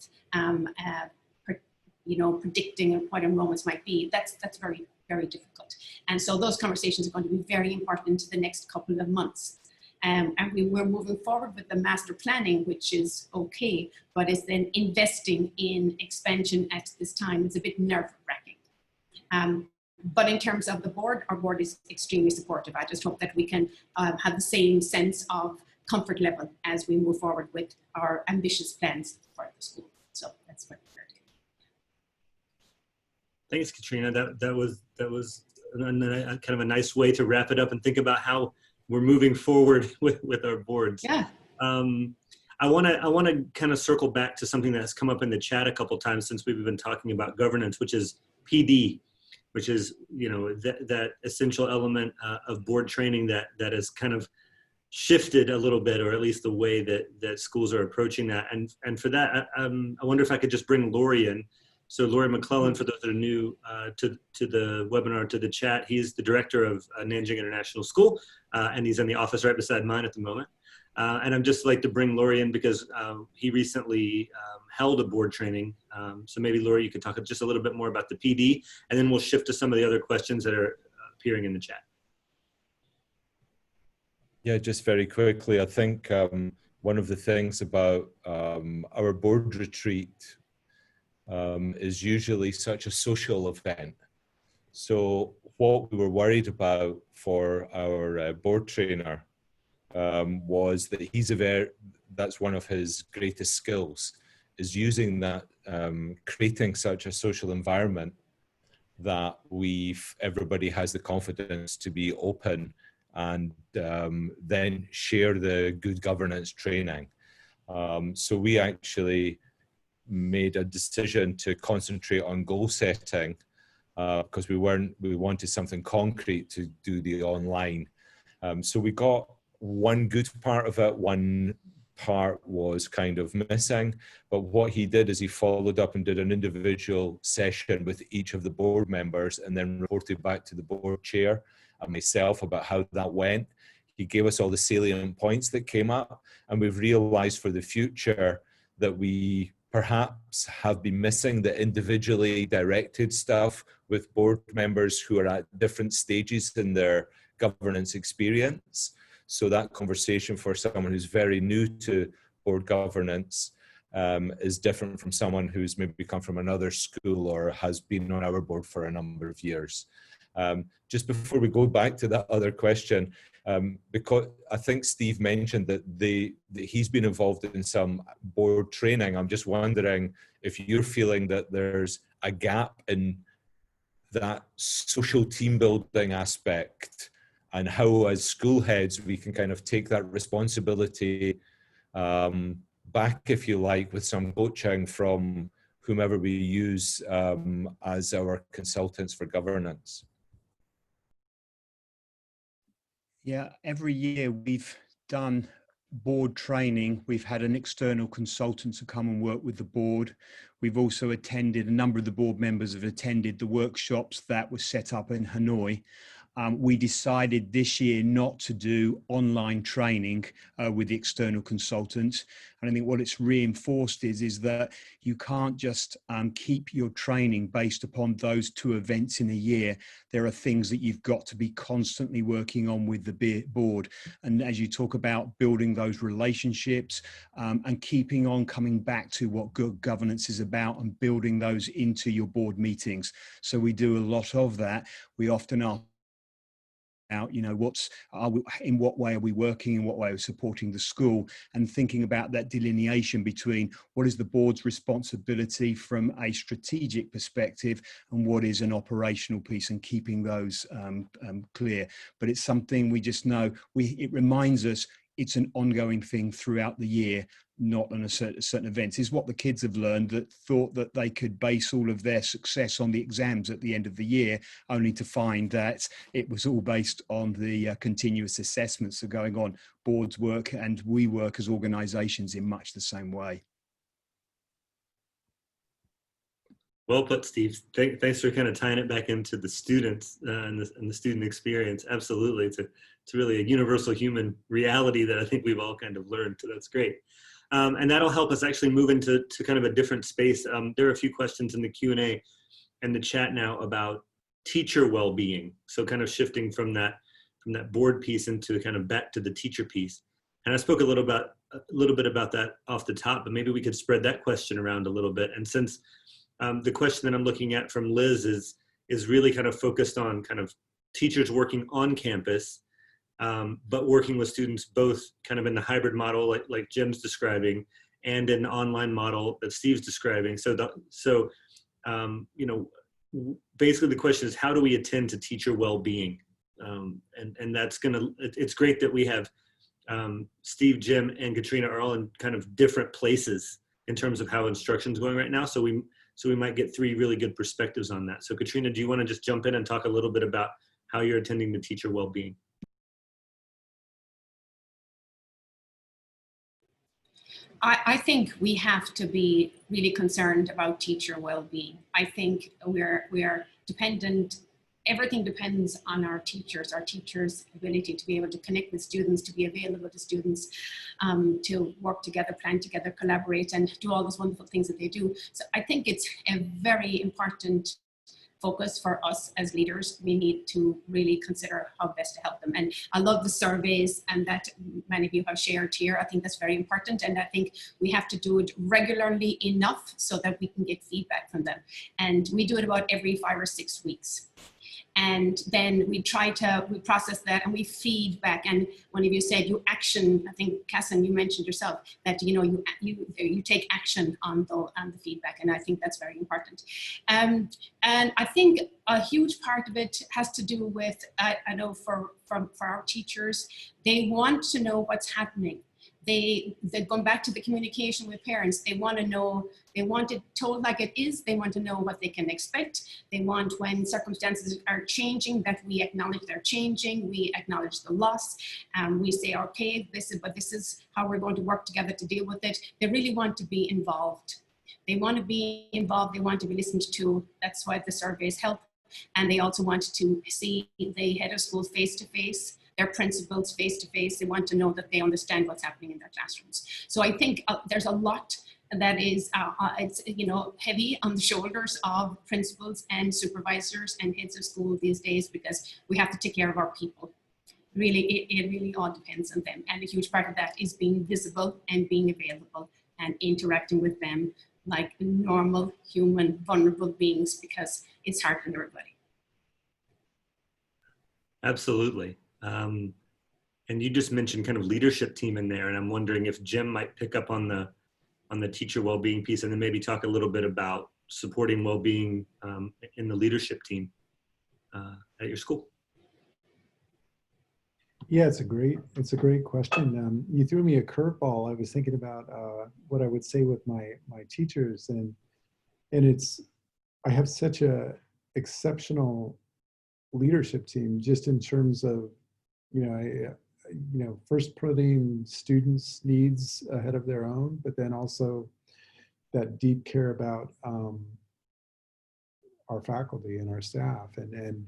you know, predicting what enrollments might be, that's very, very difficult. And so those conversations are going to be very important into the next couple of months. And we're moving forward with the master planning, which is okay, but it's then investing in expansion at this time. It's a bit nerve-wracking. But in terms of the board, our board is extremely supportive. I just hope that we can have the same sense of comfort level as we move forward with our ambitious plans for the school. So that's what we're doing. Thanks, Catriona. That was kind of a nice way to wrap it up and think about how we're moving forward with our boards. Yeah. I want to kind of circle back to something that has come up in the chat a couple times since we've been talking about governance, which is PD, which is, you know, that essential element of board training that is kind of shifted a little bit, or at least the way that schools are approaching that. And for that, I wonder if I could just bring Laurie in. So Laurie McClellan, for those that are new to the webinar, to the chat, he's the director of Nanjing International School, and he's in the office right beside mine at the moment. And I'm just like to bring Laurie in because he recently held a board training. So maybe Laurie, you could talk just a little bit more about the PD, and then we'll shift to some of the other questions that are appearing in the chat. Yeah, just very quickly, I think one of the things about our board retreat is usually such a social event. So what we were worried about for our board trainer was that that's one of his greatest skills, is using that, creating such a social environment that everybody has the confidence to be open and then share the good governance training. So we actually made a decision to concentrate on goal setting because we wanted something concrete to do the online. So we got one good part of it, one part was kind of missing, but what he did is he followed up and did an individual session with each of the board members and then reported back to the board chair and myself about how that went. He gave us all the salient points that came up, and we've realized for the future that we perhaps have been missing the individually directed stuff with board members who are at different stages in their governance experience. So that conversation for someone who's very new to board governance is different from someone who's maybe come from another school or has been on our board for a number of years. Just before we go back to that other question, because I think Steve mentioned that he's been involved in some board training. I'm just wondering if you're feeling that there's a gap in that social team building aspect, and how as school heads we can kind of take that responsibility back, if you like, with some coaching from whomever we use as our consultants for governance. Yeah, every year we've done board training. We've had an external consultant to come and work with the board. We've also attended, a number of the board members have attended the workshops that were set up in Hanoi. We decided this year not to do online training with the external consultants. And I think what it's reinforced is that you can't just keep your training based upon those two events in a year. There are things that you've got to be constantly working on with the board. And as you talk about building those relationships and keeping on coming back to what good governance is about and building those into your board meetings. So we do a lot of that. We often are out, you know, in what way are we working, in what way are we supporting the school, and thinking about that delineation between what is the board's responsibility from a strategic perspective and what is an operational piece, and keeping those clear. But it's something we just know, it reminds us it's an ongoing thing throughout the year, not on a certain events. Is what the kids have learned, that thought that they could base all of their success on the exams at the end of the year, only to find that it was all based on the continuous assessments that are going on. Boards work and we work as organizations in much the same way. Well put, Steve. Thanks for kind of tying it back into the students and the student experience. Absolutely. It's really a universal human reality that I think we've all kind of learned. So that's great. And that'll help us actually move into kind of a different space. There are a few questions in the Q&A and the chat now about teacher well-being. So kind of shifting from that board piece into kind of back to the teacher piece. And I spoke a little bit about that off the top, but maybe we could spread that question around a little bit. And since the question that I'm looking at from Liz is really kind of focused on kind of teachers working on campus, but working with students both kind of in the hybrid model like Jim's describing, and in the online model that Steve's describing. So you know, basically the question is, how do we attend to teacher well-being? And that's it's great that we have Steve, Jim, and Catriona are all in kind of different places in terms of how instruction's going right now. So we might get three really good perspectives on that. So Catriona, do you want to just jump in and talk a little bit about how you're attending to teacher well-being? I think we have to be really concerned about teacher well-being. I think we are dependent. Everything depends on our teachers' ability to be able to connect with students, to be available to students, to work together, plan together, collaborate, and do all those wonderful things that they do. So I think it's a very important focus for us as leaders. We need to really consider how best to help them. And I love the surveys and that many of you have shared here. I think that's very important. And I think we have to do it regularly enough so that we can get feedback from them. And we do it about every 5 or 6 weeks. And then we process that and we feed back. And one of you said you action, I think Cassin, you mentioned yourself that, you know, you take action on the feedback. And I think that's very important. And I think a huge part of it has to do with, I know for our teachers, they want to know what's happening. They're going back to the communication with parents. They want to know, they want it told like it is. They want to know what they can expect. They want, when circumstances are changing, that we acknowledge they're changing. We acknowledge the loss. We say, okay, this is how we're going to work together to deal with it. They really want to be involved. They want to be involved. They want to be listened to. That's why the surveys help. And they also want to see the head of school face to face, their principals face to face. They want to know that they understand what's happening in their classrooms. So I think there's a lot that is, it's, you know, heavy on the shoulders of principals and supervisors and heads of school these days, because we have to take care of our people. Really, it really all depends on them. And a huge part of that is being visible and being available and interacting with them like normal, human, vulnerable beings, because it's hard for everybody. Absolutely. And you just mentioned kind of leadership team in there, and I'm wondering if Jim might pick up on the teacher well-being piece, and then maybe talk a little bit about supporting well-being in the leadership team at your school. Yeah, it's a great question. You threw me a curveball. I was thinking about what I would say with my teachers, and I have such a exceptional leadership team, just in terms of, first putting students' needs ahead of their own, but then also that deep care about our faculty and our staff. And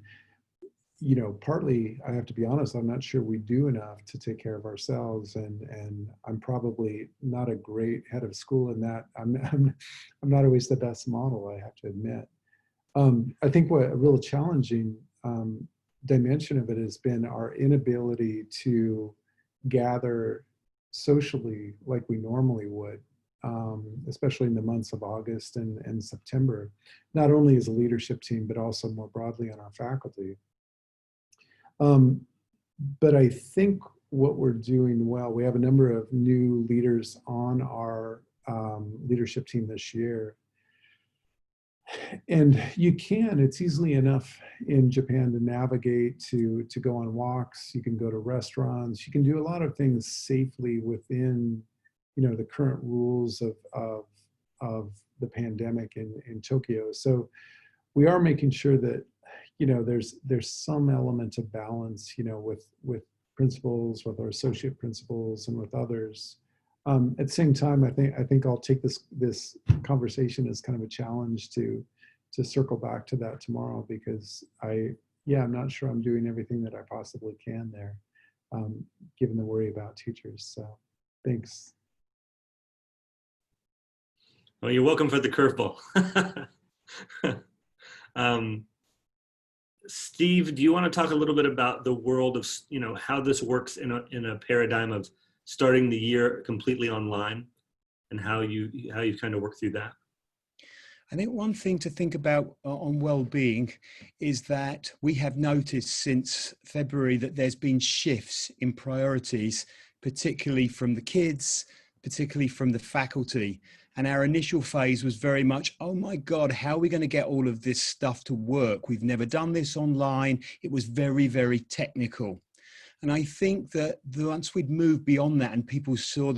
partly, I have to be honest, I'm not sure we do enough to take care of ourselves, and I'm probably not a great head of school in that. I'm not always the best model, I have to admit. I think what a real challenging dimension of it has been our inability to gather socially like we normally would, especially in the months of August and September, not only as a leadership team, but also more broadly on our faculty. But I think what we're doing well, we have a number of new leaders on our leadership team this year. And it's easily enough in Japan to navigate, to go on walks. You can go to restaurants. You can do a lot of things safely within, the current rules of the pandemic in Tokyo. So we are making sure that, there's some element of balance, with principals, with our associate principals, and with others. At the same time, I think I'll take this conversation as kind of a challenge to circle back to that tomorrow, because I'm not sure I'm doing everything that I possibly can there, given the worry about teachers. So thanks. Well, you're welcome for the curveball. Steve, do you want to talk a little bit about the world of, how this works in a paradigm of starting the year completely online, and how you kind of work through that? I think one thing to think about on well-being is that we have noticed since February that there's been shifts in priorities, particularly from the kids, particularly from the faculty. And our initial phase was very much, oh my God, how are we going to get all of this stuff to work? We've never done this online. It was very, very technical. And I think that once we'd moved beyond that and people saw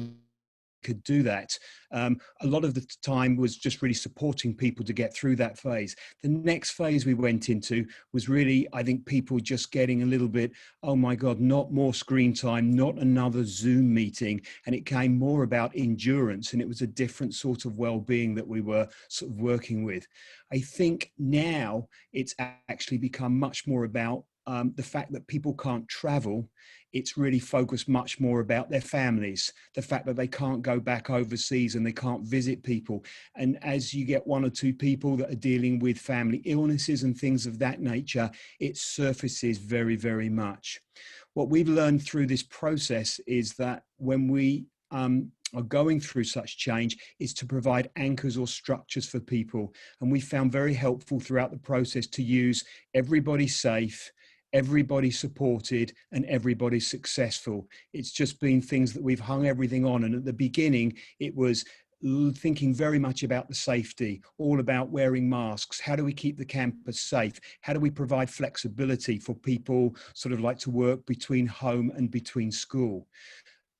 could do that. A lot of the time was just really supporting people to get through that phase. The next phase we went into was really, I think, people just getting a little bit, oh my God, not more screen time, not another Zoom meeting. And it came more about endurance, and it was a different sort of well-being that we were sort of working with. I think now it's actually become much more about the fact that people can't travel. It's really focused much more about their families, the fact that they can't go back overseas and they can't visit people. And as you get one or two people that are dealing with family illnesses and things of that nature, it surfaces very, very much. What we've learned through this process is that when we are going through such change, is to provide anchors or structures for people. And we found very helpful throughout the process to use everybody safe, everybody supported, and everybody successful. It's just been things that we've hung everything on. And at the beginning, it was thinking very much about the safety, all about wearing masks. How do we keep the campus safe? How do we provide flexibility for people sort of like to work between home and between school?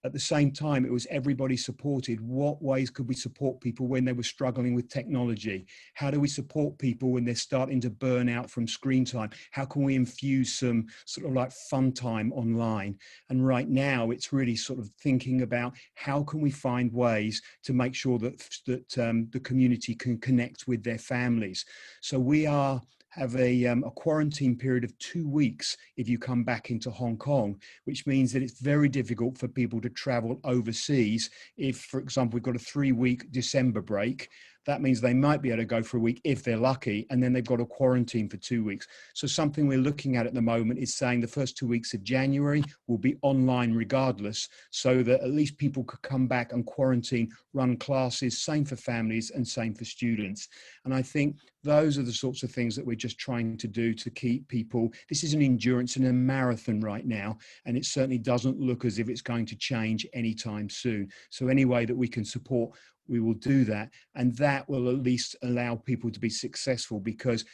At the same time, it was everybody supported. What ways could we support people when they were struggling with technology? How do we support people when they're starting to burn out from screen time? How can we infuse some sort of like fun time online? And right now, it's really sort of thinking about how can we find ways to make sure that the community can connect with their families. So we have a quarantine period of 2 weeks if you come back into Hong Kong, which means that it's very difficult for people to travel overseas. If, for example, we've got a 3-week December break, that means they might be able to go for a week if they're lucky, and then they've got a quarantine for 2 weeks. So something we're looking at the moment is saying the first 2 weeks of January will be online regardless, so that at least people could come back and quarantine, run classes, same for families and same for students. And I think those are the sorts of things that we're just trying to do to keep people. This is an endurance and a marathon right now, and it certainly doesn't look as if it's going to change anytime soon. So any way that we can support, we will do that. And that will at least allow people to be successful, because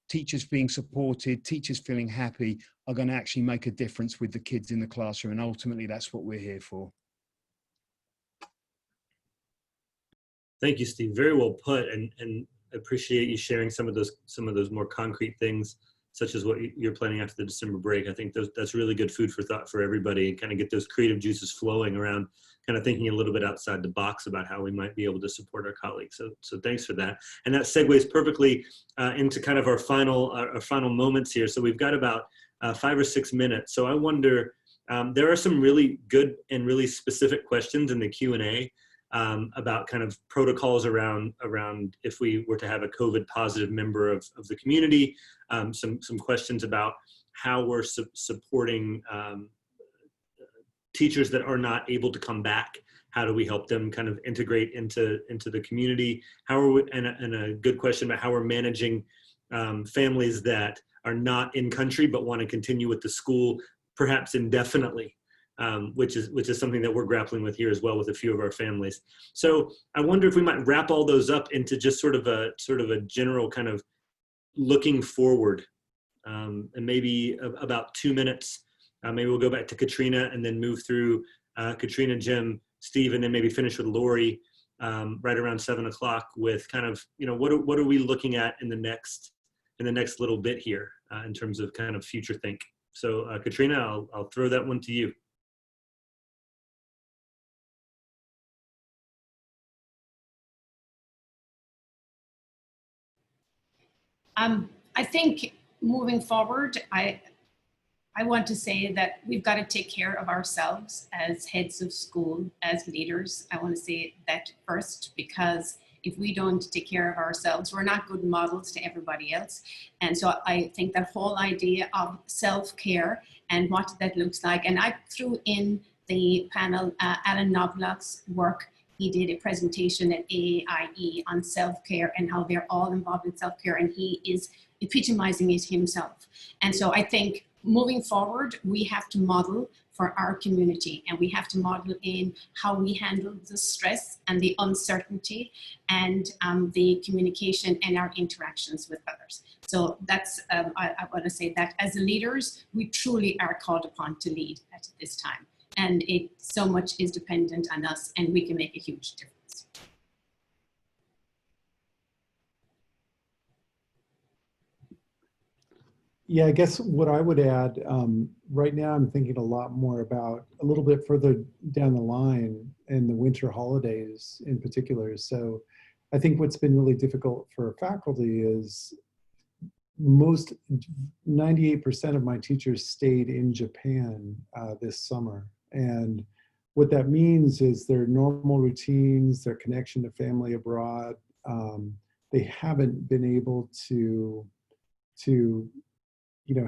teachers being supported, teachers feeling happy are going to actually make a difference with the kids in the classroom. And ultimately, that's what we're here for. Thank you, Steve. Very well put, and appreciate you sharing some of those more concrete things, such as what you're planning after the December break. I think that's really good food for thought for everybody, and kind of get those creative juices flowing around, kind of thinking a little bit outside the box about how we might be able to support our colleagues. So thanks for that. And that segues perfectly into kind of our final moments here. So we've got about 5 or 6 minutes. So I wonder, there are some really good and really specific questions in the Q&A about kind of protocols around if we were to have a COVID positive member of the community, some questions about how we're supporting teachers that are not able to come back. How do we help them kind of integrate into the community? How are we, and a good question about how we're managing families that are not in country but want to continue with the school, perhaps indefinitely. Which is something that we're grappling with here as well with a few of our families. So I wonder if we might wrap all those up into just sort of a general kind of looking forward, and maybe about 2 minutes. Maybe we'll go back to Catriona and then move through Catriona, Jim, Steve, and then maybe finish with Lori right around 7 o'clock with kind of, you know, what are we looking at in the next little bit here in terms of kind of future think. So Catriona, I'll throw that one to you. I think moving forward, I want to say that we've got to take care of ourselves as heads of school, as leaders. I want to say that first, because if we don't take care of ourselves, we're not good models to everybody else. And so I think that whole idea of self-care and what that looks like, and I threw in the panel, Alan Knobloch's work. He did a presentation at AAIE on self-care and how they're all involved in self-care, and he is epitomizing it himself. And so I think moving forward, we have to model for our community, and we have to model in how we handle the stress and the uncertainty and the communication and our interactions with others. So that's, I want to say that as leaders, we truly are called upon to lead at this time. and it so much is dependent on us, and we can make a huge difference. Yeah, I guess what I would add, right now I'm thinking a lot more about a little bit further down the line and the winter holidays in particular. So I think what's been really difficult for faculty is 98% of my teachers stayed in Japan this summer. And what that means is their normal routines, their connection to family abroad, they haven't been able to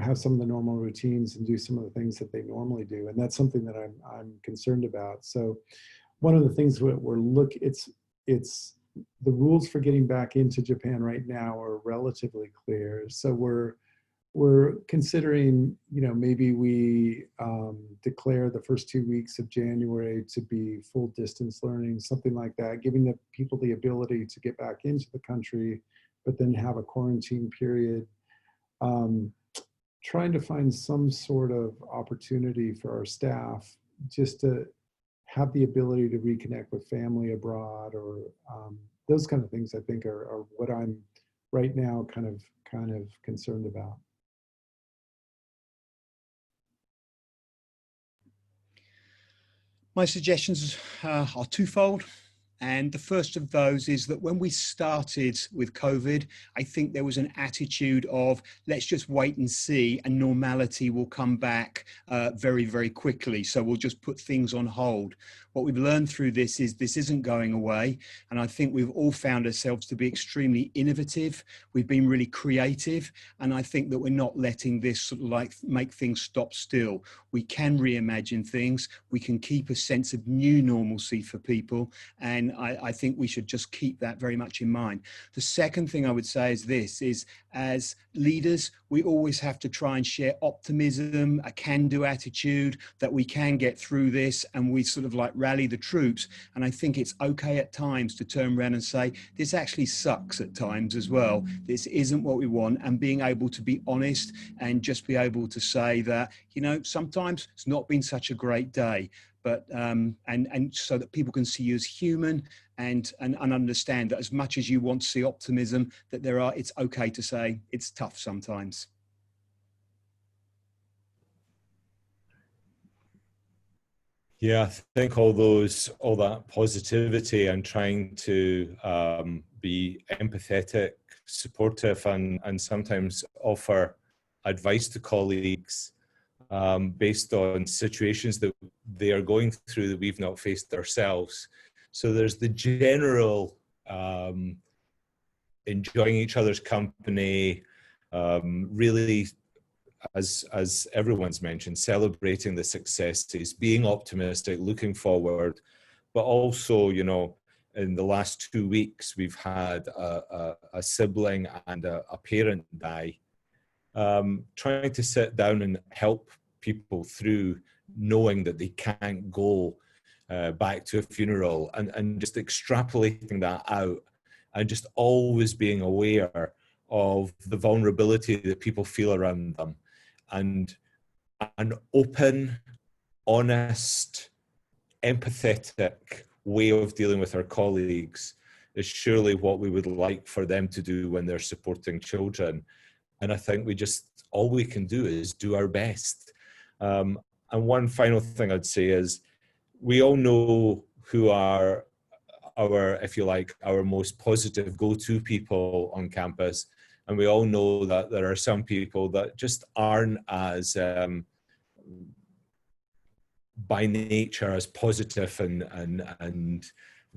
have some of the normal routines and do some of the things that they normally do. And that's something that I'm concerned about. So one of the things it's the rules for getting back into Japan right now are relatively clear. So we're considering, maybe we declare the first 2 weeks of January to be full distance learning, something like that, giving the people the ability to get back into the country, but then have a quarantine period. Trying to find some sort of opportunity for our staff just to have the ability to reconnect with family abroad, or those kind of things, I think are what I'm right now kind of concerned about. My suggestions are twofold. And the first of those is that when we started with COVID, I think there was an attitude of let's just wait and see, and normality will come back very, very quickly. So we'll just put things on hold. What we've learned through this is this isn't going away. And I think we've all found ourselves to be extremely innovative. We've been really creative. And I think that we're not letting this sort of like make things stop still. We can reimagine things. We can keep a sense of new normalcy for people. And I think we should just keep that very much in mind. The second thing I would say is this, is as leaders, we always have to try and share optimism, a can-do attitude, that we can get through this, and we sort of like rally the troops. And I think it's okay at times to turn around and say, this actually sucks at times as well. This isn't what we want. And being able to be honest and just be able to say that, sometimes it's not been such a great day. But and so that people can see you as human and understand that as much as you want to see optimism, that it's okay to say it's tough sometimes. Yeah, I think all that positivity and trying to be empathetic, supportive, and sometimes offer advice to colleagues based on situations that they are going through that we've not faced ourselves. So there's the general enjoying each other's company, really, as everyone's mentioned, celebrating the successes, being optimistic, looking forward, but also, in the last 2 weeks, we've had a sibling and a parent die. Trying to sit down and help people through knowing that they can't go back to a funeral, and just extrapolating that out, and just always being aware of the vulnerability that people feel around them, and an open, honest, empathetic way of dealing with our colleagues is surely what we would like for them to do when they're supporting children. And I think all we can do is do our best. And one final thing I'd say is, we all know who are if you like, our most positive go-to people on campus. And we all know that there are some people that just aren't as, by nature, as positive and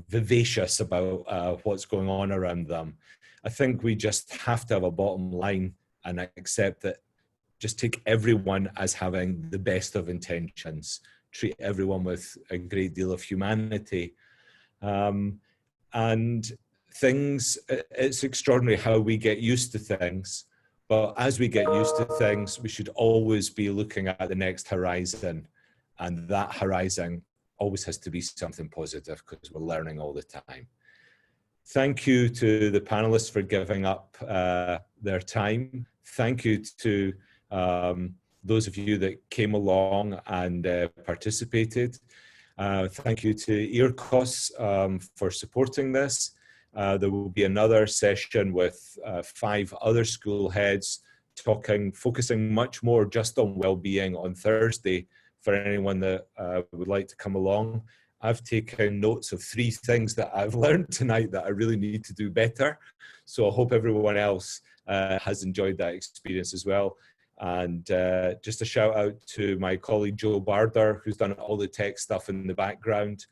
vivacious about what's going on around them. I think we just have to have a bottom line and accept that, just take everyone as having the best of intentions, treat everyone with a great deal of humanity. And things, it's extraordinary how we get used to things, but as we get used to things, we should always be looking at the next horizon, and that horizon always has to be something positive, because we're learning all the time. Thank you to the panelists for giving up their time. Thank you to those of you that came along and participated. Thank you to EARCOS for supporting this. There will be another session with 5 other school heads focusing much more just on well-being on Thursday for anyone that would like to come along. I've taken notes of 3 things that I've learned tonight that I really need to do better. So I hope everyone else has enjoyed that experience as well. And just a shout out to my colleague Joe Barder, who's done all the tech stuff in the background.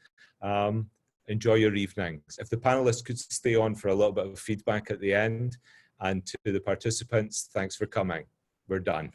Enjoy your evenings. If the panelists could stay on for a little bit of feedback at the end, and to the participants, thanks for coming. We're done.